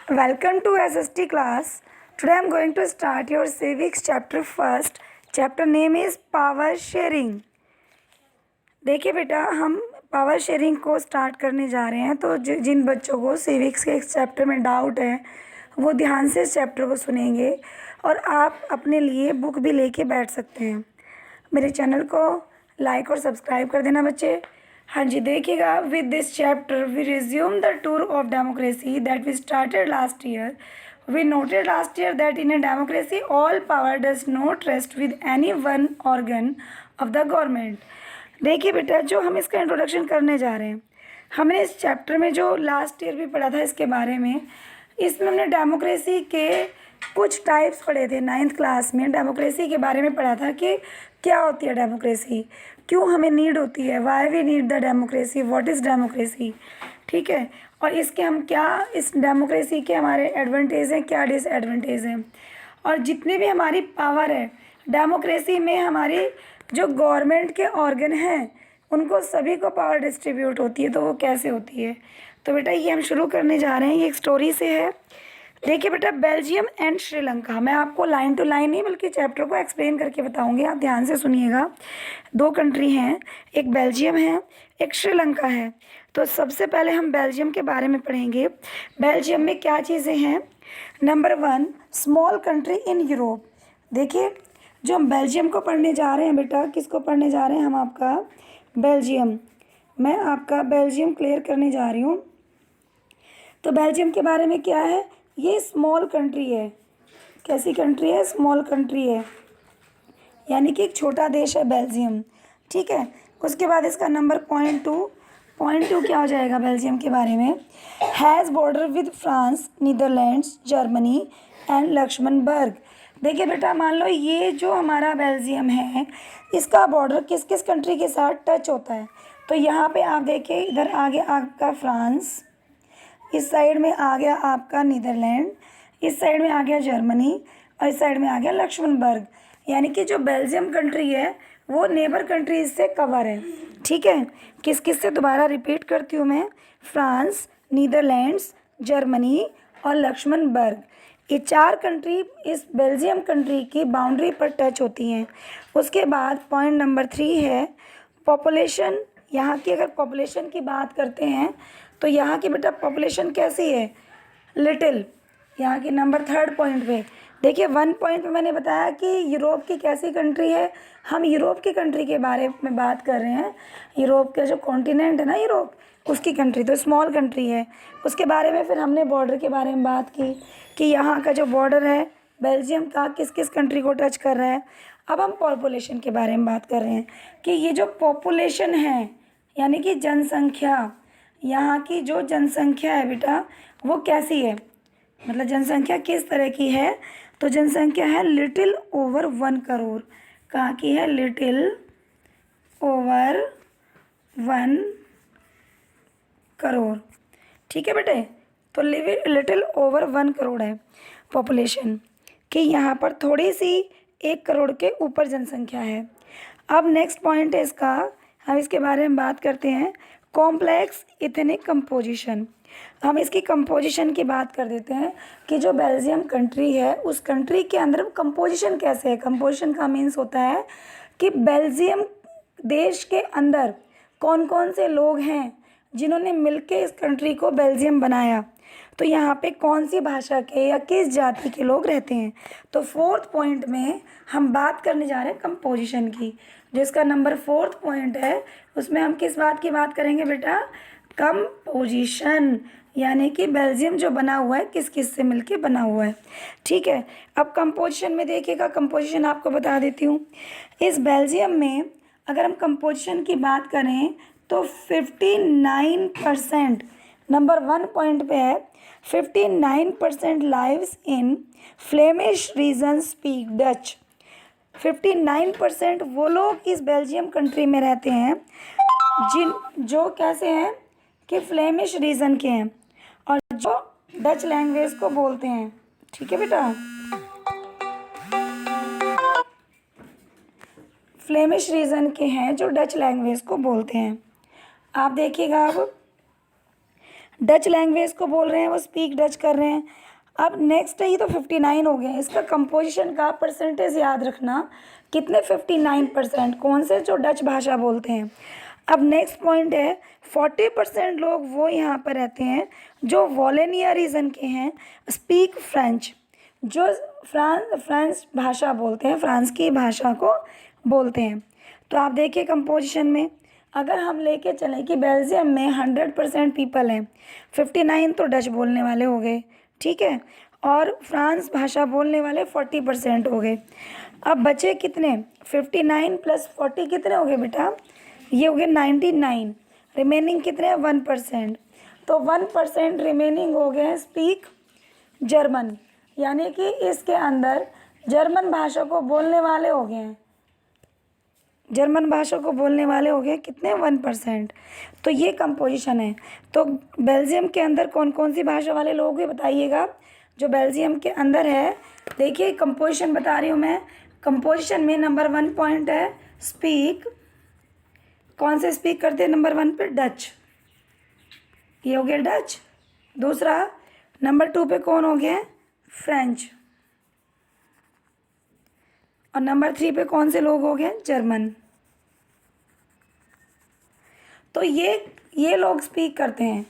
Welcome to SST class. Today I am going to start your civics chapter first. Chapter name is power sharing. देखिए बेटा, हम power sharing को start करने जा रहे हैं, तो जिन बच्चों को सिविक्स के इस चैप्टर में डाउट है वो ध्यान से इस चैप्टर को सुनेंगे और आप अपने लिए बुक भी लेके बैठ सकते हैं। मेरे चैनल को लाइक और सब्सक्राइब कर देना बच्चे। हाँ जी, देखिएगा, with this chapter we resume the tour of democracy that we started last year. We noted last year that in a democracy all power does not rest with any one organ of the government. देखिए बेटा, जो हम इसका introduction करने जा रहे हैं, हमने इस चैप्टर में जो लास्ट ईयर भी पढ़ा था इसके बारे में, इसमें हमने डेमोक्रेसी के कुछ टाइप्स पढ़े थे। 9th क्लास में डेमोक्रेसी के बारे में पढ़ा था कि क्या होती है डेमोक्रेसी, क्यों हमें नीड होती है, why we need the democracy, what is democracy. ठीक है, और इसके हम क्या, इस डेमोक्रेसी के हमारे एडवांटेज हैं, क्या डिसएडवांटेज हैं, और जितनी भी हमारी पावर है डेमोक्रेसी में, हमारी जो गवर्नमेंट के ऑर्गन हैं उनको सभी को पावर डिस्ट्रीब्यूट होती है, तो वो कैसे होती है। तो बेटा ये हम शुरू करने जा रहे हैं, ये एक स्टोरी से है। देखिए बेटा, बेल्जियम एंड श्रीलंका, मैं आपको लाइन टू लाइन नहीं बल्कि चैप्टर को एक्सप्लेन करके बताऊंगी, आप ध्यान से सुनिएगा। दो कंट्री हैं, एक बेल्जियम है, एक श्रीलंका है। तो सबसे पहले हम बेल्जियम के बारे में पढ़ेंगे। बेल्जियम में क्या चीज़ें हैं। Number 1, small country in Europe. देखिए, जो हम बेल्जियम को पढ़ने जा रहे हैं बेटा, किसको पढ़ने जा रहे हैं हम, आपका बेल्जियम। मैं आपका बेल्जियम क्लियर करने जा रही हूँ। तो बेल्जियम के बारे में क्या है, ये स्मॉल कंट्री है। कैसी कंट्री है, स्मॉल कंट्री है, यानी कि एक छोटा देश है बेल्जियम। ठीक है, उसके बाद इसका नंबर पॉइंट टू क्या हो जाएगा बेल्जियम के बारे में, has border with France, Netherlands, Germany and Luxembourg. देखिए बेटा, मान लो ये जो हमारा बेल्जियम है, इसका बॉर्डर किस किस कंट्री के साथ टच होता है। तो यहाँ पे आप देखिए, इधर आगे आपका फ्रांस, इस साइड में आ गया आपका नीदरलैंड, इस साइड में आ गया जर्मनी और इस साइड में आ गया लक्समबर्ग। यानी कि जो बेल्जियम कंट्री है वो नेबर कंट्रीज से कवर है। ठीक है, किस किस से, दोबारा रिपीट करती हूँ मैं, फ्रांस, नीदरलैंड्स, जर्मनी और लक्समबर्ग, ये 4 कंट्री इस बेल्जियम कंट्री की बाउंड्री पर टच होती हैं। उसके बाद पॉइंट नंबर 3 है पॉपुलेशन। यहाँ की अगर पॉपुलेशन की बात करते हैं तो यहाँ की बेटा पॉपुलेशन कैसी है, लिटिल। यहाँ की नंबर 3rd पॉइंट पे देखिए, 1 पॉइंट में मैंने बताया कि यूरोप की कैसी कंट्री है, हम यूरोप की कंट्री के बारे में बात कर रहे हैं। यूरोप का जो कॉन्टिनेंट है ना यूरोप, उसकी कंट्री, तो स्मॉल कंट्री है। उसके बारे में फिर हमने बॉर्डर के बारे में बात की कि यहाँ का जो बॉर्डर है बेल्जियम का किस किस कंट्री को टच कर रहा है। अब हम पॉपुलेशन के बारे में बात कर रहे हैं कि ये जो पॉपुलेशन है, यानी कि जनसंख्या, यहाँ की जो जनसंख्या है बेटा वो कैसी है, मतलब जनसंख्या किस तरह की है। तो जनसंख्या है लिटिल ओवर 1 करोड़। कहाँ की है, लिटिल ओवर 1 करोड़। ठीक है बेटे, तो लिटिल ओवर 1 करोड़ है पॉपुलेशन कि यहाँ पर थोड़ी सी 1 करोड़ के ऊपर जनसंख्या है। अब नेक्स्ट पॉइंट है इसका, हम इसके बारे में बात करते हैं, कॉम्प्लेक्स इथनिक कंपोजिशन। हम इसकी कंपोजिशन की बात कर देते हैं कि जो बेल्जियम कंट्री है उस कंट्री के अंदर कंपोजिशन कैसे है। कंपोजिशन का मीन्स होता है कि बेल्जियम देश के अंदर कौन कौन से लोग हैं जिन्होंने मिलके इस कंट्री को बेल्जियम बनाया, तो यहाँ पे कौन सी भाषा के या किस जाति के लोग रहते हैं। तो 4th पॉइंट में हम बात करने जा रहे हैं कंपोजिशन की, जिसका नंबर 4th पॉइंट है। उसमें हम किस बात की बात करेंगे बेटा, कंपोजिशन, यानी कि बेल्जियम जो बना हुआ है किस किस से मिलके बना हुआ है। ठीक है, अब कंपोजिशन में देखिएगा, कंपोजिशन आपको बता देती हूँ। इस बेल्जियम में अगर हम कंपोजिशन की बात करें तो 59%, नंबर 1 पॉइंट पे है, 59% lives in Flemish region speak Dutch. 59% वो लोग इस बेल्जियम कंट्री में रहते हैं जो कैसे हैं कि फ्लेमिश रीजन के हैं और जो डच लैंग्वेज को बोलते हैं। ठीक है बेटा, फ्लेमिश रीजन के हैं जो डच लैंग्वेज को बोलते हैं। आप देखिएगा, अब डच लैंग्वेज को बोल रहे हैं, वो स्पीक डच कर रहे हैं। अब नेक्स्ट है, ये तो 59 हो गए हैं। इसका कंपोजिशन का परसेंटेज याद रखना, कितने 59% कौन से, जो डच भाषा बोलते हैं। अब नेक्स्ट पॉइंट है 40% लोग वो यहाँ पर रहते हैं जो वॉलेनिया रीजन के हैं, स्पीक फ्रेंच, जो फ्रांस भाषा बोलते हैं, फ्रांस की भाषा को बोलते हैं। तो आप देखिए कंपोजिशन में, अगर हम लेके चलें कि बेल्जियम में 100% पीपल हैं, 59 तो डच बोलने वाले हो गए, ठीक है, और फ्रांस भाषा बोलने वाले 40% हो गए। अब बचे कितने, 59 + 40 कितने हो गए बेटा, ये हो गए 99। रिमेनिंग कितने हैं, 1%। तो 1% रिमेनिंग हो गए स्पीक जर्मन, यानी कि इसके अंदर जर्मन भाषा को बोलने वाले हो गए हैं, जर्मन भाषा को बोलने वाले हो गए कितने, 1%। तो ये कंपोजिशन है। तो बेल्जियम के अंदर कौन कौन सी भाषा वाले लोग हैं बताइएगा, जो बेल्जियम के अंदर है। देखिए कंपोजिशन बता रही हूँ मैं। कंपोजिशन में नंबर 1 पॉइंट है स्पीक, कौन से स्पीक करते हैं नंबर 1 पे, डच, ये हो गया डच। दूसरा नंबर 2 पे कौन हो गया, फ्रेंच। और नंबर 3 पे कौन से लोग हो गए, जर्मन। तो ये लोग स्पीक करते हैं।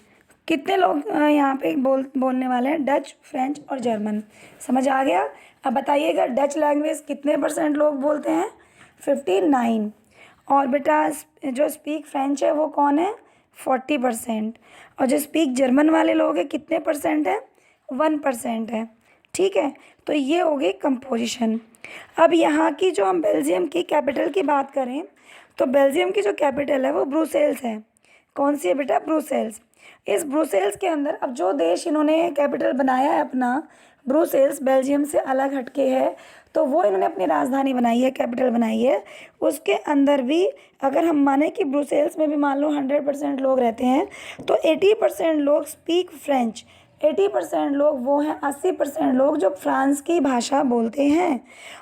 कितने लोग यहाँ पे बोलने वाले हैं, डच, फ्रेंच और जर्मन। समझ आ गया। अब बताइएगा डच लैंग्वेज कितने % लोग बोलते हैं, 59। और बेटा जो स्पीक फ्रेंच है वो कौन है, 40%। और जो स्पीक जर्मन वाले लोग हैं कितने % है, 1% है, ठीक है। तो ये हो गई कंपोजिशन। अब यहाँ की जो हम बेल्जियम की कैपिटल की बात करें, तो बेल्जियम की जो कैपिटल है वो ब्रुसेल्स है। कौन सी है बेटा, ब्रुसेल्स। इस ब्रुसेल्स के अंदर, अब जो देश इन्होंने कैपिटल बनाया है अपना, ब्रुसेल्स बेल्जियम से अलग हटके है, तो वो इन्होंने अपनी राजधानी बनाई है, कैपिटल बनाई है। उसके अंदर भी अगर हम माने कि ब्रुसेल्स में भी मान लो 100% लोग रहते हैं, तो 80% लोग स्पीक फ्रेंच, 80% लोग वो हैं, 80% लोग जो फ्रांस की भाषा बोलते हैं,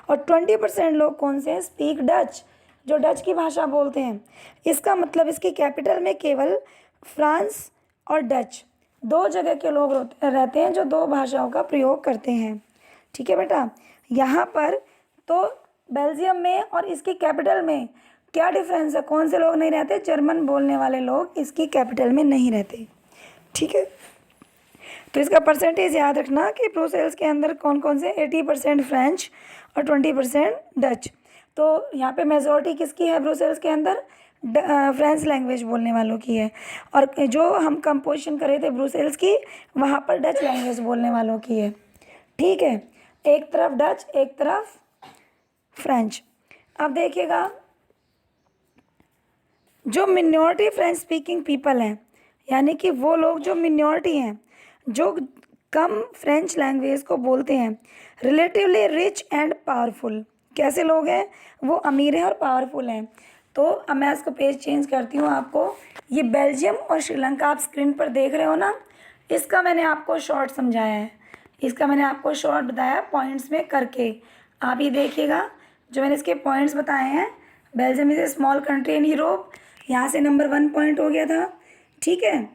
और 20% लोग कौन से हैं, स्पीक डच, जो डच की भाषा बोलते हैं। इसका मतलब इसकी कैपिटल में केवल फ्रांस और डच दो जगह के लोग रहते हैं जो दो भाषाओं का प्रयोग करते हैं, ठीक है बेटा। यहाँ पर तो बेल्जियम में और इसकी कैपिटल में क्या डिफरेंस है, कौन से लोग नहीं रहते, जर्मन बोलने वाले लोग इसकी कैपिटल में नहीं रहते, ठीक है। तो इसका परसेंटेज याद रखना कि ब्रुसेल्स के अंदर कौन कौन से, 80% फ्रेंच और 20% डच। तो यहाँ पे मेजॉरिटी किसकी है ब्रुसेल्स के अंदर, फ्रेंच लैंग्वेज बोलने वालों की है। और जो हम कंपोजिशन कर रहे थे ब्रुसेल्स की, वहाँ पर डच लैंग्वेज बोलने वालों की है, ठीक है। एक तरफ डच, एक तरफ फ्रेंच। अब देखिएगा जो मिनॉरिटी फ्रेंच स्पीकिंग पीपल हैं, यानी कि वो लोग जो मिनॉरिटी हैं, जो कम फ्रेंच लैंग्वेज को बोलते हैं, रिलेटिवली रिच एंड पावरफुल। कैसे लोग हैं, वो अमीर हैं और पावरफुल हैं। तो अब मैं इसको पेज चेंज करती हूँ आपको। ये बेल्जियम और श्रीलंका आप स्क्रीन पर देख रहे हो ना, इसका मैंने आपको शॉर्ट समझाया है, इसका मैंने आपको शॉर्ट बताया पॉइंट्स में करके। आप ये देखिएगा जो मैंने इसके पॉइंट्स बताए हैं। Belgium is a small country in Europe, यहाँ से नंबर 1 पॉइंट हो गया था, ठीक है।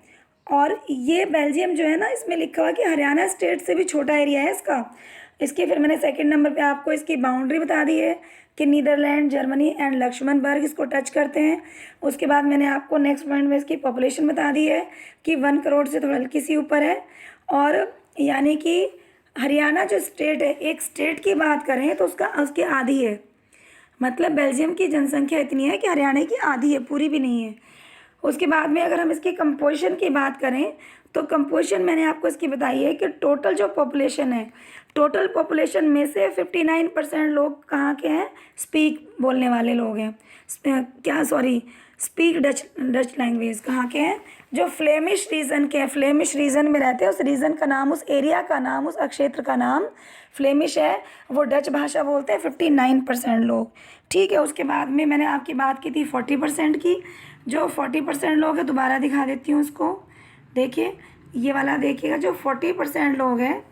और ये बेल्जियम जो है ना, इसमें लिखा हुआ कि हरियाणा स्टेट से भी छोटा एरिया है इसका। इसके फिर मैंने सेकंड नंबर पे आपको इसकी बाउंड्री बता दी है कि नीदरलैंड, जर्मनी एंड लक्ष्मणबर्ग इसको टच करते हैं। उसके बाद मैंने आपको नेक्स्ट पॉइंट में इसकी पॉपुलेशन बता दी है कि 1 करोड़ से थोड़ा हल्की सी ऊपर है। और यानी कि हरियाणा जो स्टेट है, एक स्टेट की बात करें तो उसकी आधी है, मतलब बेल्जियम की जनसंख्या इतनी है कि हरियाणा की आधी है, पूरी भी नहीं है। उसके बाद में अगर हम इसकी कंपोजिशन की बात करें, तो कंपोजिशन मैंने आपको इसकी बताई है कि टोटल जो पॉपुलेशन है, टोटल पॉपुलेशन में से 59% लोग कहाँ के हैं, स्पीक बोलने वाले लोग हैं, स्पीक डच लैंग्वेज कहाँ के हैं, जो फ्लेमिश रीजन के हैं, फ्लेमिश रीजन में रहते हैं। उस रीजन का नाम, उस एरिया का नाम, उस क्षेत्र का नाम फ्लेमिश है, वो डच भाषा बोलते हैं 59% लोग, ठीक है। उसके बाद में मैंने आपकी बात की थी 40% की। जो 40% लोग हैं, दोबारा दिखा देती हूँ उसको, देखिए ये वाला देखिएगा। जो 40% लोग हैं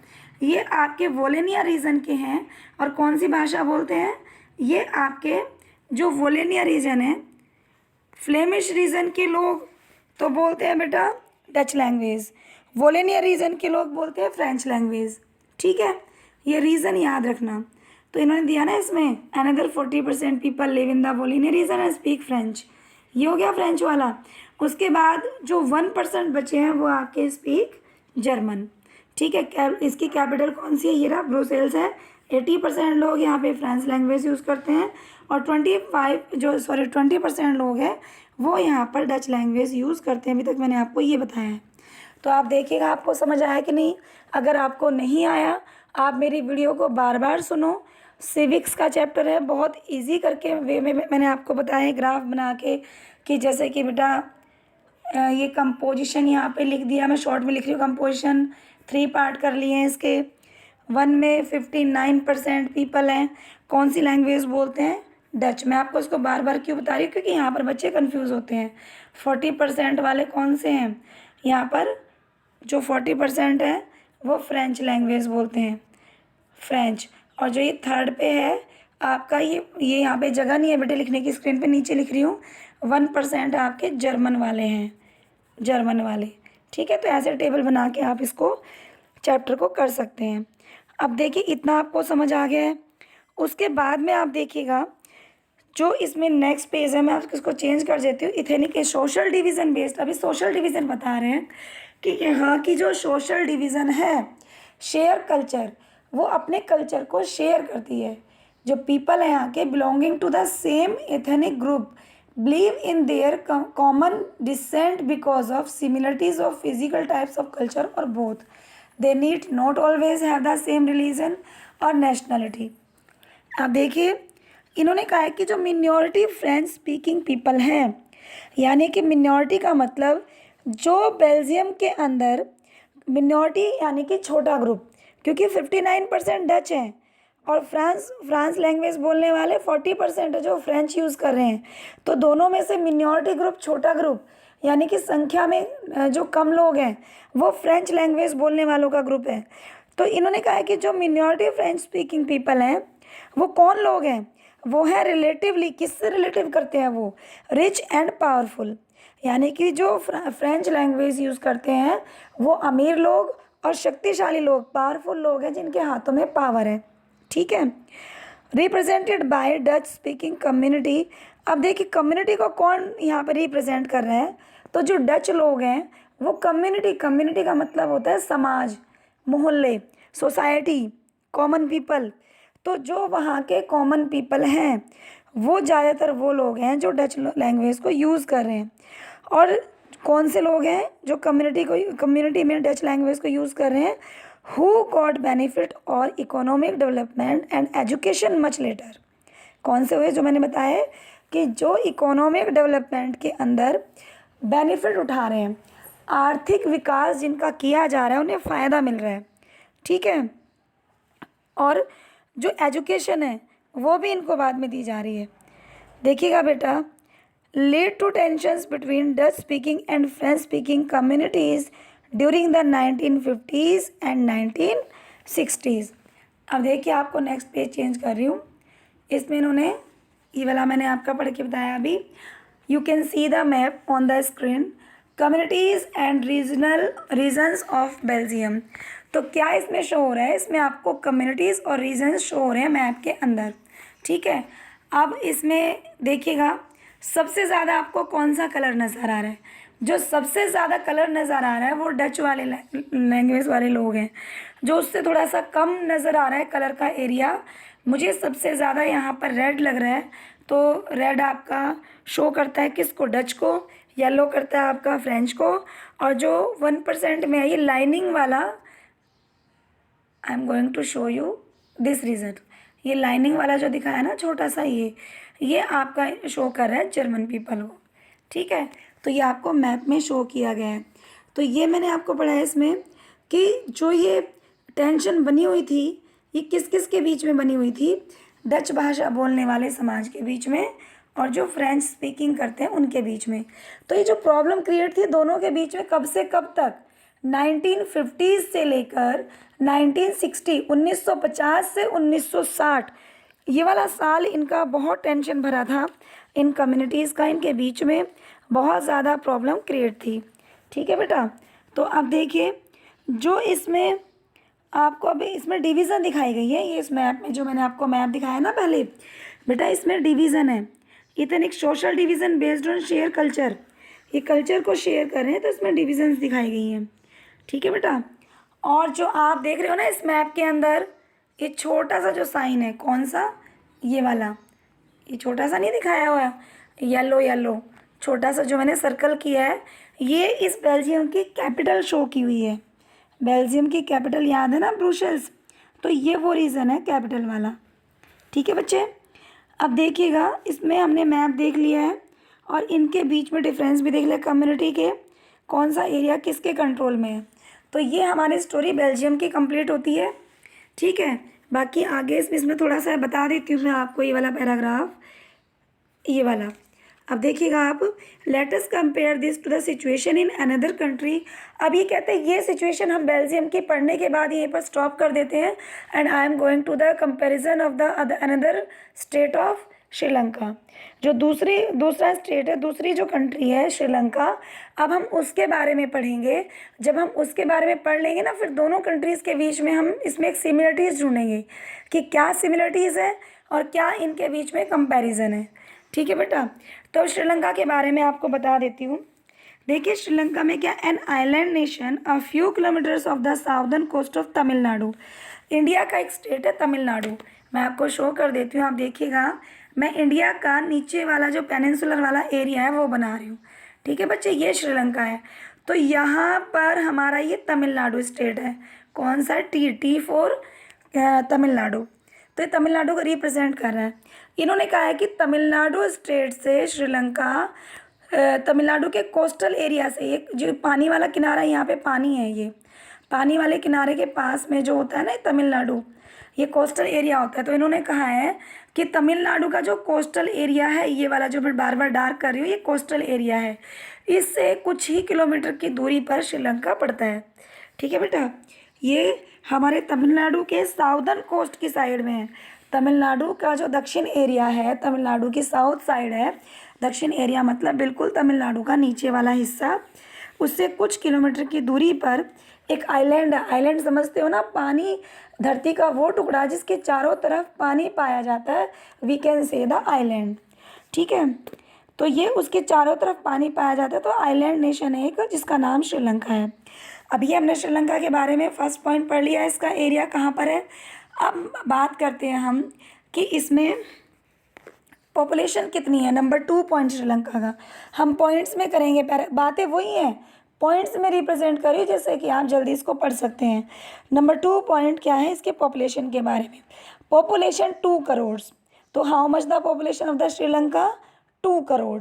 ये आपके वोलेनिया रीजन के हैं, और कौन सी भाषा बोलते हैं, ये आपके जो वोलेनिया रीजन है, फ्लेमिश रीजन के लोग तो बोलते हैं बेटा डच लैंग्वेज। वोलेनियर रीजन के लोग बोलते हैं फ्रेंच लैंग्वेज, ठीक है, ये रीज़न याद रखना। तो इन्होंने दिया ना इसमें, another 40% people live in the Wallonia region and speak French, ये हो गया फ्रेंच वाला। उसके बाद जो 1% बचे हैं वो आपके स्पीक जर्मन, ठीक है। इसकी कैपिटल कौन सी है, ये रहा ब्रुसेल्स है। 80% लोग यहाँ पे फ्रेंच लैंग्वेज यूज़ करते हैं और 20% लोग हैं वो यहाँ पर डच लैंग्वेज यूज़ करते हैं। अभी तक मैंने आपको ये बताया है। तो आप देखिएगा आपको समझ आया कि नहीं। अगर आपको नहीं आया, आप मेरी वीडियो को बार बार सुनो। सिविक्स का चैप्टर है, बहुत इजी करके वे में मैंने आपको बताया है, ग्राफ बना के, कि जैसे कि बेटा ये कंपोजिशन यहाँ पे लिख दिया, मैं शॉर्ट में लिख रही हूँ। कंपोजिशन 3 पार्ट कर लिए हैं इसके। 1 में 59% पीपल हैं कौन सी लैंग्वेज बोलते हैं, डच। मैं आपको इसको बार बार क्यों बता रही हूँ, क्योंकि यहाँ पर बच्चे कंफ्यूज होते हैं। 40% वाले कौन से हैं, यहाँ पर जो 40% है वो फ्रेंच लैंग्वेज बोलते हैं, फ्रेंच। और जो ये थर्ड पे है आपका, ये यहाँ पे जगह नहीं है बेटे लिखने की, स्क्रीन पे नीचे लिख रही हूँ। 1% आपके जर्मन वाले हैं, जर्मन वाले, ठीक है। तो ऐसे टेबल बना के आप इसको चैप्टर को कर सकते हैं। अब देखिए इतना आपको समझ आ गया है। उसके बाद में आप देखिएगा जो इसमें नेक्स्ट पेज है, मैं आपको इसको चेंज कर देती हूँ। इथेनिक सोशल डिवीज़न बेस्ड, अभी सोशल डिवीज़न बता रहे हैं कि यहाँ की जो सोशल डिवीज़न है, शेयर कल्चर, वो अपने कल्चर को शेयर करती है। जो पीपल है यहाँ के belonging to the same ethnic group believe in their common descent because of similarities of physical types of culture और both they need not always have the same religion और nationality. अब देखिए इन्होंने कहा है कि जो मिनॉरिटी फ्रेंच स्पीकिंग पीपल हैं, यानी कि मिनॉरिटी का मतलब जो बेल्जियम के अंदर मिनॉरिटी यानी कि छोटा ग्रुप, क्योंकि 59% डच हैं और फ्रांस लैंग्वेज बोलने वाले 40% है जो फ्रेंच यूज़ कर रहे हैं। तो दोनों में से मिनॉरिटी ग्रुप, छोटा ग्रुप, यानी कि संख्या में जो कम लोग हैं वो फ्रेंच लैंग्वेज बोलने वालों का ग्रुप है। तो इन्होंने कहा है कि जो मिनॉरिटी फ्रेंच स्पीकिंग पीपल हैं वो कौन लोग हैं, वो है रिलेटिवली, किससे रिलेटिव करते हैं वो, रिच एंड पावरफुल, यानी कि जो फ्रेंच लैंग्वेज यूज़ करते हैं वो अमीर लोग और शक्तिशाली लोग, पावरफुल लोग हैं जिनके हाथों में पावर है, ठीक है। Represented by Dutch speaking community. अब देखिए कम्युनिटी को कौन यहाँ पर रिप्रेजेंट कर रहे हैं, तो जो डच लोग हैं वो कम्युनिटी का मतलब होता है समाज, मोहल्ले, सोसाइटी, कॉमन पीपल। तो जो वहाँ के कॉमन पीपल हैं वो ज़्यादातर वो लोग हैं जो डच लैंग्वेज को यूज़ कर रहे हैं। और कौन से लोग हैं जो कम्युनिटी में डच लैंग्वेज को यूज़ कर रहे हैं, हु गॉट बेनिफिट और economic development and education much later. कौन से हुए, जो मैंने बताया कि जो इकोनॉमिक डेवलपमेंट के अंदर बेनिफिट उठा रहे हैं, आर्थिक विकास जिनका किया जा रहा है उन्हें फ़ायदा मिल रहा है, ठीक है। और जो एजुकेशन है वो भी इनको बाद में दी जा रही है। देखिएगा बेटा, lead to tensions between Dutch speaking and French speaking communities during the 1950s and 1960s। अब देखिए आपको नेक्स्ट पेज चेंज कर रही हूँ। इसमें इन्होंने ये वाला मैंने आपका पढ़ के बताया अभी। You can see the map on the screen, communities and regions of Belgium. तो क्या इसमें शो हो रहा है, इसमें आपको कम्युनिटीज़ और रीजन्स शो हो रहे हैं मैप के अंदर, ठीक है। अब इसमें देखिएगा सबसे ज़्यादा आपको कौन सा कलर नज़र आ रहा है, जो सबसे ज़्यादा कलर नज़र आ रहा है वो डच वाले लैंग्वेज वाले लोग हैं। जो उससे थोड़ा सा कम नज़र आ रहा है कलर का एरिया, मुझे सबसे ज़्यादा यहाँ पर रेड लग रहा है। तो रेड आपका शो करता है किसको, डच को, येलो करता है आपका फ्रेंच को, और जो 1% में है ये लाइनिंग वाला, I am going to show you this result, ये लाइनिंग वाला जो दिखाया ना छोटा सा, ये आपका शो कर रहा है जर्मन पीपल को, ठीक है। तो ये आपको मैप में शो किया गया है। तो ये मैंने आपको पढ़ाया इसमें कि जो ये टेंशन बनी हुई थी ये किस किस के बीच में बनी हुई थी, डच भाषा बोलने वाले समाज के बीच में और जो फ्रेंच स्पीकिंग करते हैं उनके बीच में। तो ये जो प्रॉब्लम क्रिएट थी दोनों के बीच में कब से कब तक, 1950s से लेकर 1960, 1950 से 1960, ये वाला साल इनका बहुत टेंशन भरा था इन कम्युनिटीज़ का, इनके बीच में बहुत ज़्यादा प्रॉब्लम क्रिएट थी, ठीक है बेटा। तो अब देखिए जो इसमें आपको अभी इसमें डिवीज़न दिखाई गई है, ये इस मैप में जो मैंने आपको मैप दिखाया ना पहले बेटा, इसमें डिवीज़न है। इतने एक social division based on share culture, ये कल्चर को शेयर कर रहे हैं तो इसमें डिविजन्स दिखाई गई हैं। ठीक है बेटा। और जो आप देख रहे हो ना इस मैप के अंदर, ये छोटा सा जो साइन है, कौन सा, ये वाला, ये छोटा सा नहीं दिखाया हुआ है, येलो येलो छोटा सा जो मैंने सर्कल किया है, ये इस बेल्जियम की कैपिटल शो की हुई है। बेल्जियम की कैपिटल याद है ना, ब्रुसेल्स, तो ये वो रीज़न है कैपिटल वाला। ठीक है बच्चे। अब देखिएगा, इसमें हमने मैप देख लिया है और इनके बीच में डिफरेंस भी देख लिया, कम्युनिटी के कौन सा एरिया किसके कंट्रोल में है। तो ये हमारी स्टोरी बेल्जियम की कंप्लीट होती है। ठीक है, बाकी आगे इसमें थोड़ा सा बता देती हूँ मैं आपको, ये वाला पैराग्राफ, ये वाला। अब देखिएगा आप, let us compare this to the situation in another country. अब ये कहते हैं ये सिचुएशन हम बेल्जियम की पढ़ने के बाद यहीं पर स्टॉप कर देते हैं, and I am going to the comparison of the another state of Sri Lanka. जो दूसरा स्टेट है, दूसरी जो कंट्री है श्रीलंका, अब हम उसके बारे में पढ़ेंगे। जब हम उसके बारे में पढ़ लेंगे ना, फिर दोनों कंट्रीज़ के बीच में हम इसमें एक सिमिलरिटीज़ ढूंढेंगे कि क्या सिमिलरिटीज़ है और क्या इनके बीच में कंपैरिजन है। ठीक है बेटा। तो श्रीलंका के बारे में आपको बता देती हूँ। देखिए श्रीलंका में क्या, an island nation a few kilometres off the southern coast of Tamil Nadu. India का एक स्टेट है तमिलनाडु, मैं आपको शो कर देती हूँ, आप देखिएगा। मैं इंडिया का नीचे वाला जो पेनिनसुलर वाला एरिया है वो बना रही हूँ। ठीक है बच्चे, ये श्रीलंका है। तो यहाँ पर हमारा ये तमिलनाडु स्टेट है, कौन सा, टी फॉर तमिलनाडु। तो ये तमिलनाडु को रिप्रेजेंट कर रहा है। इन्होंने कहा है कि तमिलनाडु स्टेट से श्रीलंका, तमिलनाडु के कोस्टल एरिया से, एक जो पानी वाला किनारा, यहाँ पे पानी है, ये पानी वाले किनारे के पास में जो होता है ना तमिलनाडु, ये कोस्टल एरिया होता है। तो इन्होंने कहा है कि तमिलनाडु का जो कोस्टल एरिया है, ये वाला जो मैं बार बार डार्क कर रही हूँ, ये कोस्टल एरिया है, इससे कुछ ही किलोमीटर की दूरी पर श्रीलंका पड़ता है। ठीक है बेटा, ये हमारे तमिलनाडु के साउदर्न कोस्ट की साइड में है। तमिलनाडु का जो दक्षिण एरिया है, तमिलनाडु की साउथ साइड है, दक्षिण एरिया मतलब बिल्कुल तमिलनाडु का नीचे वाला हिस्सा, उससे कुछ किलोमीटर की दूरी पर एक आइलैंड है। आइलैंड समझते हो ना, पानी, धरती का वो टुकड़ा जिसके चारों तरफ पानी पाया जाता है, we can say the island. ठीक है, तो ये उसके चारों तरफ पानी पाया जाता है, तो आइलैंड नेशन है एक, जिसका नाम श्रीलंका है। अभी हमने श्रीलंका के बारे में फर्स्ट पॉइंट पढ़ लिया है, इसका एरिया कहाँ पर है। अब बात करते हैं हम कि इसमें पॉपुलेशन कितनी है। नंबर 2 पॉइंट श्रीलंका का, हम पॉइंट्स में करेंगे, बातें वही हैं, पॉइंट्स में रिप्रेजेंट करिए, जैसे कि आप जल्दी इसको पढ़ सकते हैं। नंबर 2 पॉइंट क्या है इसके पॉपुलेशन के बारे में, पॉपुलेशन 2 करोड़। तो how much the population of the Sri Lanka, 2 crore.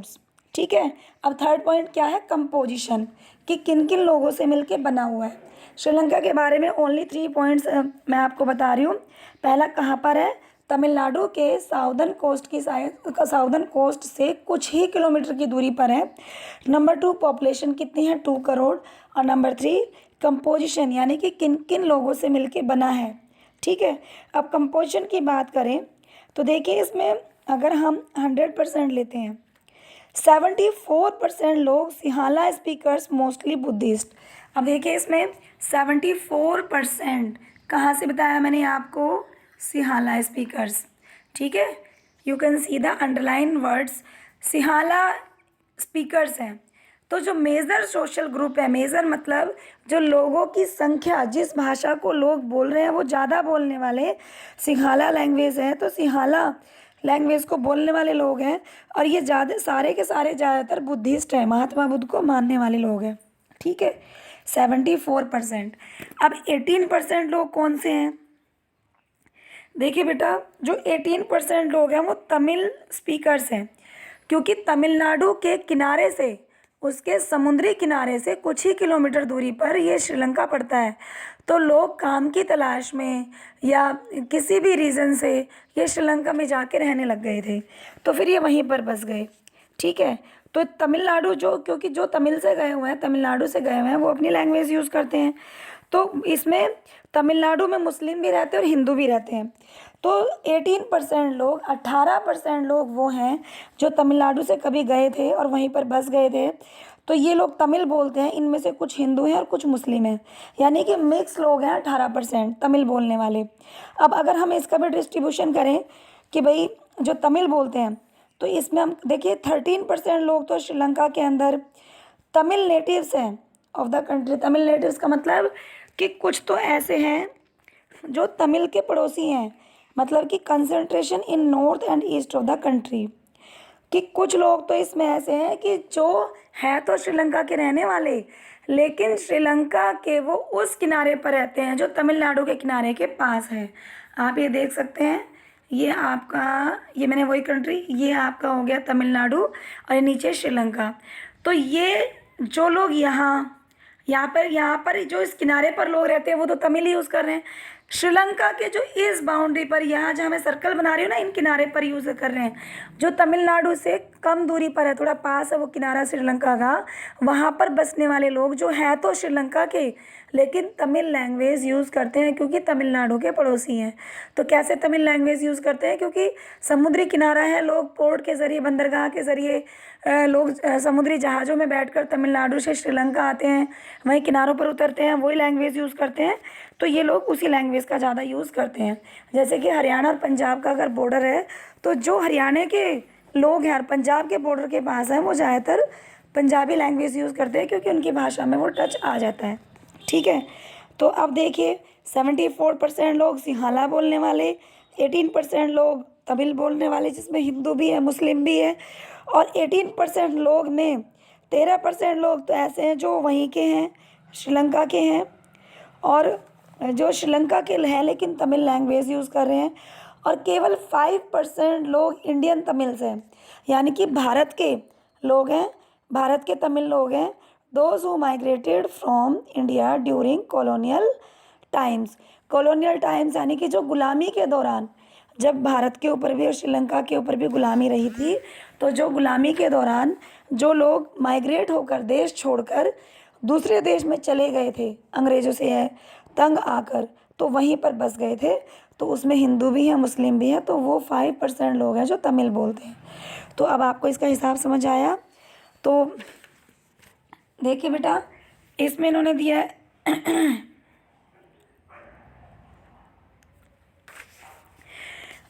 ठीक है। अब थर्ड पॉइंट क्या है, कंपोजिशन, कि किन किन लोगों से मिलके बना हुआ है। श्रीलंका के बारे में ओनली 3 पॉइंट्स मैं आपको बता रही हूँ। पहला कहाँ पर है, तमिलनाडु के साउदर्न कोस्ट की साउदर्न कोस्ट से कुछ ही किलोमीटर की दूरी पर है। नंबर 2 पॉपुलेशन कितनी है, 2 करोड़। और नंबर 3 कंपोजिशन, यानी कि किन किन लोगों से मिलके बना है। ठीक है। अब कंपोजिशन की बात करें तो देखिए, इसमें अगर हम 100% लेते हैं, 74% लोग सिंहाला स्पीकर्स, मोस्टली बुद्धिस्ट। अब देखिए इसमें 74% कहाँ से बताया मैंने आपको, सिंहाला स्पीकर्स। ठीक है, you can see the underline words, Sinhala speakers हैं। तो जो मेजर सोशल ग्रुप है, मेजर मतलब जो लोगों की संख्या, जिस भाषा को लोग बोल रहे हैं वो ज़्यादा बोलने वाले सिंहाला लैंग्वेज है। तो सिंहाला लैंग्वेज को बोलने वाले लोग हैं, और ये ज़्यादा सारे के सारे ज़्यादातर बुद्धिस्ट हैं, महात्मा बुद्ध को मानने वाले लोग हैं। ठीक है, 74%। अब 18% लोग कौन से हैं, देखिए बेटा, जो 18% लोग हैं वो तमिल स्पीकर्स हैं, क्योंकि तमिलनाडु के किनारे से, उसके समुद्री किनारे से कुछ ही किलोमीटर दूरी पर ये श्रीलंका पड़ता है। तो लोग काम की तलाश में या किसी भी रीज़न से ये श्रीलंका में जाके रहने लग गए थे, तो फिर ये वहीं पर बस गए। ठीक है, तो तमिलनाडु जो, क्योंकि जो तमिल से गए हुए हैं, तमिलनाडु से गए हुए हैं, वो अपनी लैंग्वेज यूज़ करते हैं। तो इसमें तमिलनाडु में मुस्लिम भी रहते हैं और हिंदू भी रहते हैं। तो 18% लोग, 18% लोग वो हैं जो तमिलनाडु से कभी गए थे और वहीं पर बस गए थे। तो ये लोग तमिल बोलते हैं, इनमें से कुछ हिंदू हैं और कुछ मुस्लिम हैं, यानी कि मिक्स लोग हैं 18% तमिल बोलने वाले। अब अगर हम इसका भी डिस्ट्रीब्यूशन करें कि भाई जो तमिल बोलते हैं, तो इसमें हम देखिए 13% लोग तो श्रीलंका के अंदर तमिल नेटिव्स हैं of the country. Tamil natives का मतलब कि कुछ तो ऐसे हैं जो तमिल के पड़ोसी हैं, मतलब कि concentration in north and east of the country, कि कुछ लोग तो इसमें ऐसे हैं कि जो है तो श्रीलंका के रहने वाले, लेकिन श्रीलंका के वो उस किनारे पर रहते हैं जो तमिलनाडु के किनारे के पास है। आप ये देख सकते हैं, ये आपका, ये मैंने वही कंट्री, ये आपका हो गया तमिलनाडु और ये नीचे श्रीलंका। तो ये जो लोग यहाँ पर जो इस किनारे पर लोग रहते हैं वो तो तमिल यूज़ कर रहे हैं। श्रीलंका के जो इस बाउंड्री पर, यहाँ जहाँ मैं सर्कल बना रही हूँ ना, इन किनारे पर यूज़ कर रहे हैं। जो तमिलनाडु से कम दूरी पर है, थोड़ा पास है वो किनारा श्रीलंका का, वहाँ पर बसने वाले लोग जो हैं तो श्रीलंका के, लेकिन तमिल लैंग्वेज यूज़ करते हैं क्योंकि तमिलनाडु के पड़ोसी हैं। तो कैसे तमिल लैंग्वेज यूज़ करते हैं? क्योंकि समुद्री किनारा है, लोग पोर्ट के ज़रिए, बंदरगाह के ज़रिए लोग समुद्री जहाज़ों में बैठकर तमिलनाडु से श्रीलंका आते हैं, वहीं किनारों पर उतरते हैं, वही लैंग्वेज यूज़ करते हैं। तो ये लोग उसी लैंग्वेज का ज़्यादा यूज़ करते हैं। जैसे कि हरियाणा और पंजाब का अगर बॉर्डर है, तो जो हरियाणा के लोग हैं और पंजाब के बॉर्डर के पास हैं, वो ज़्यादातर पंजाबी लैंग्वेज यूज़ करते हैं क्योंकि उनकी भाषा में वो टच आ जाता है। ठीक है, तो अब देखिए 74% लोग सिंहाला बोलने वाले, 18% लोग तमिल बोलने वाले, जिसमें हिंदू भी है, मुस्लिम भी है, और 18% लोग में 13% लोग तो ऐसे हैं जो वहीं के हैं, श्रीलंका के हैं, और जो श्रीलंका के हैं लेकिन तमिल लैंग्वेज यूज़ कर रहे हैं, और केवल 5% लोग इंडियन तमिल्स हैं, यानी कि भारत के लोग हैं, भारत के तमिल लोग हैं। Those who migrated from India during colonial times. Colonial times यानी कि जो गुलामी के दौरान, जब भारत के ऊपर भी और श्रीलंका के ऊपर भी गुलामी रही थी, तो जो गुलामी के दौरान जो लोग माइग्रेट होकर देश छोड़कर दूसरे देश में चले गए थे, अंग्रेज़ों से तंग आकर, तो वहीं पर बस गए थे, तो उसमें हिंदू भी हैं, मुस्लिम भी हैं, तो वो 5% लोग हैं जो तमिल बोलते हैं। तो अब आपको इसका हिसाब समझ आया? तो देखिए बेटा, इसमें इन्होंने दिया है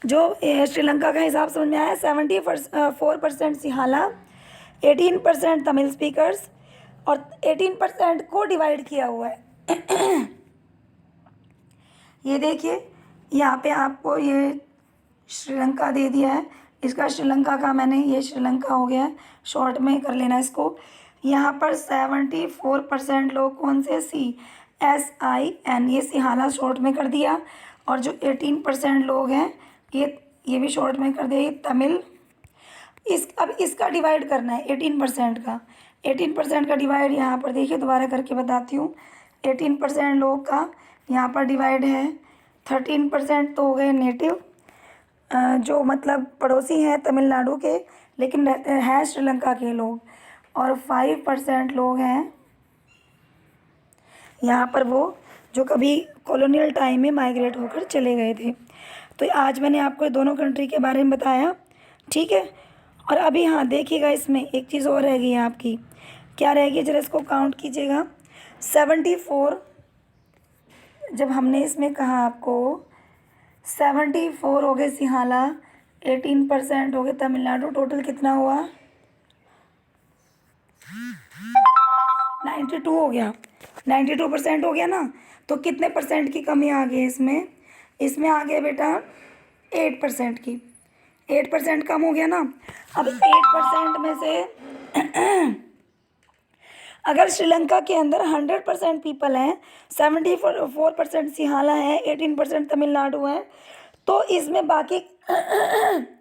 जो श्रीलंका का हिसाब समझ में आया, 74% सिंहाला, 18% तमिल स्पीकर्स, और 18% को डिवाइड किया हुआ है। ये देखिए यहाँ पे आपको ये श्रीलंका दे दिया है, इसका श्रीलंका का मैंने, ये श्रीलंका हो गया, शॉर्ट में कर लेना इसको। यहाँ पर 74% लोग कौन से, CSIN, ये सिंहाला शॉर्ट में कर दिया, और जो 18% लोग हैं ये भी शॉर्ट में कर दिया, ये तमिल। अब इसका डिवाइड करना है 18% का, 18% का डिवाइड यहाँ पर देखिए, दोबारा करके बताती हूँ। 18% लोग का यहाँ पर डिवाइड है, 13% तो हो गए नेटिव, जो मतलब पड़ोसी हैं तमिलनाडु के लेकिन रहते हैं श्रीलंका के लोग, और 5% लोग हैं यहाँ पर वो जो कभी कॉलोनियल टाइम में माइग्रेट होकर चले गए थे। तो आज मैंने आपको दोनों कंट्री के बारे में बताया, ठीक है। और अभी हाँ देखिएगा, इसमें एक चीज़ और रह गई है आपकी, क्या रह गई, जरा इसको काउंट कीजिएगा। 74, जब हमने इसमें कहा आपको 74 हो गए सिंहाला, 18% हो गए तमिलनाडु, टोटल कितना हुआ, 92 हो गया, 92% हो गया ना। तो कितने परसेंट की कमी आ गई इसमें? इसमें आ गया बेटा 8% की, 8% कम हो गया ना। अब 8% में से अगर श्रीलंका के अंदर 100% पीपल हैं, 74% सिंहाला है, 18% तमिलनाडु है, तो इसमें बाकी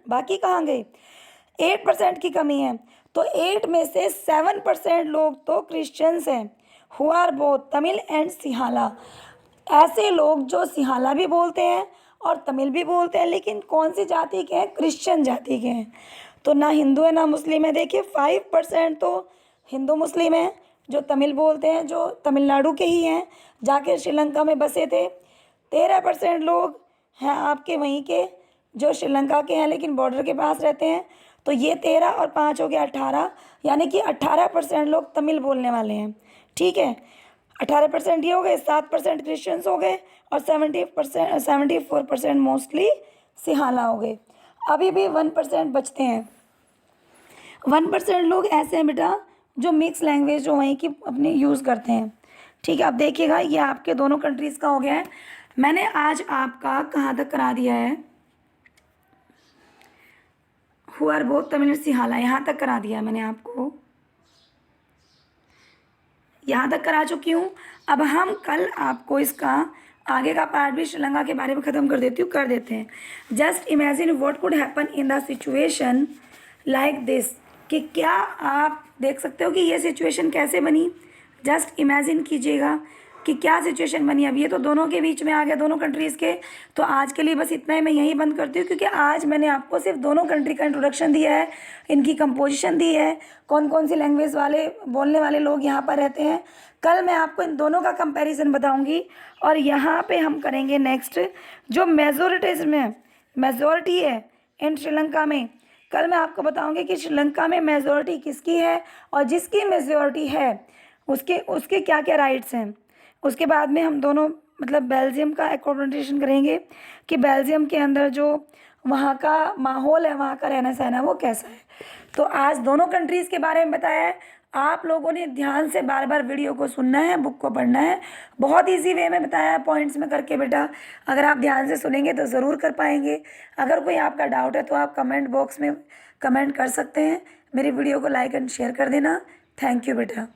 बाकी कहाँ गए? 8% की कमी है। तो 8 में से 7% लोग तो क्रिश्चियंस हैं, who are both Tamil and Sinhala. ऐसे लोग जो सिंहाला भी बोलते हैं और तमिल भी बोलते हैं, लेकिन कौन सी जाति के हैं? क्रिश्चियन जाति के हैं। तो ना हिंदू है ना मुस्लिम है। देखिए 5% तो हिंदू मुस्लिम हैं जो तमिल बोलते हैं, जो तमिलनाडु के ही हैं, जाके श्रीलंका में बसे थे। 13% लोग हैं आपके वहीं के जो श्रीलंका के हैं लेकिन बॉर्डर के पास रहते हैं। तो ये 13 और 5 हो गया 18, यानी कि 18% लोग तमिल बोलने वाले हैं। ठीक है, 18% ये हो गए, 7% क्रिश्चियंस हो गए और 74% मोस्टली सिहाला हो गए। अभी भी 1% बचते हैं। 1% लोग ऐसे हैं बेटा जो मिक्स लैंग्वेज जो वहीं की अपनी यूज़ करते हैं। ठीक है, अब देखिएगा ये आपके दोनों कंट्रीज़ का हो गया है। मैंने आज आपका कहाँ तक करा दिया है, who are both Tamil Sihala, यहाँ तक करा दिया है मैंने आपको, यहाँ तक करा चुकी हूँ। अब हम कल आपको इसका आगे का पार्ट भी श्रीलंका के बारे में ख़त्म कर देते हैं। Just imagine what could happen in the situation like this, कि क्या आप देख सकते हो कि ये सिचुएशन कैसे बनी। जस्ट इमेजिन कीजिएगा कि क्या सिचुएशन बनी। अब ये तो दोनों के बीच में आ गया, दोनों कंट्रीज़ के। तो आज के लिए बस इतना ही, मैं यहीं बंद करती हूँ, क्योंकि आज मैंने आपको सिर्फ दोनों कंट्री का इंट्रोडक्शन दिया है, इनकी कंपोजिशन दी है, कौन कौन सी लैंग्वेज वाले बोलने वाले लोग यहाँ पर रहते हैं। कल मैं आपको इन दोनों का कंपैरिजन बताऊँगी और यहाँ पे हम करेंगे नेक्स्ट जो मेजोरिटीज़ में मेजोरिटी है इन श्रीलंका में। कल मैं आपको बताऊँगी कि श्रीलंका में मेजोरिटी किसकी है और जिसकी मेजोरिटी है उसके उसके क्या क्या राइट्स हैं। उसके बाद में हम दोनों मतलब बेल्जियम का एक्सप्लोरेशन करेंगे कि बेल्जियम के अंदर जो वहाँ का माहौल है, वहाँ का रहना सहना वो कैसा है। तो आज दोनों कंट्रीज़ के बारे में बताया है। आप लोगों ने ध्यान से बार बार वीडियो को सुनना है, बुक को पढ़ना है। बहुत इजी वे में बताया है, पॉइंट्स में करके बेटा। अगर आप ध्यान से सुनेंगे तो ज़रूर कर पाएंगे। अगर कोई आपका डाउट है तो आप कमेंट बॉक्स में कमेंट कर सकते हैं। मेरी वीडियो को लाइक एंड शेयर कर देना। थैंक यू बेटा।